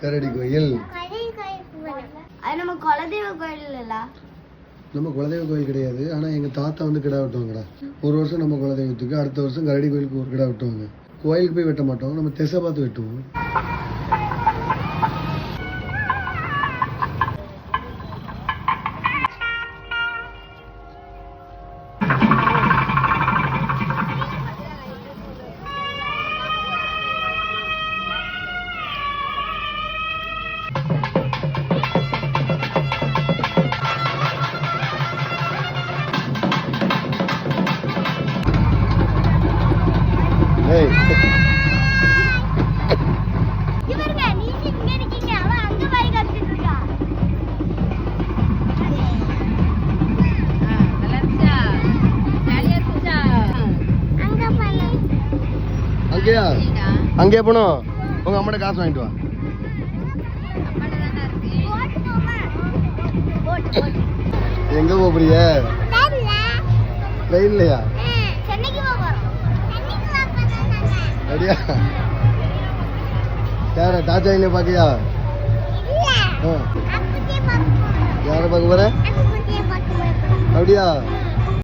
கரடி கோயில். அது நம்ம குலதெய்வ கோயில் இல்ல? நம்ம குலதெய்வ கோயில் கிடையாது. ஆனா எங்க தாத்தா வந்து கிடா வெட்டுவாங்கடா. ஒரு வருஷம் நம்ம குலதெய்வத்துக்கு, அடுத்த வருஷம் கரடி கோயிலுக்கு ஒரு கிடா வெட்டுவாங்க. கோயிலுக்கு போய் வெட்ட மாட்டோம், நம்ம திசை பார்த்து வெட்டுவோம். அங்கேயா? அங்கேயா போனோம்? உங்க அம்மாட்ட காசு வாங்கிட்டு வா. எங்க போறீங்க? ட்ரெயின்லயா? அப்படியா? யார தாஜாயில பாக்கியா? யார பார்க்க போற? அப்படியா?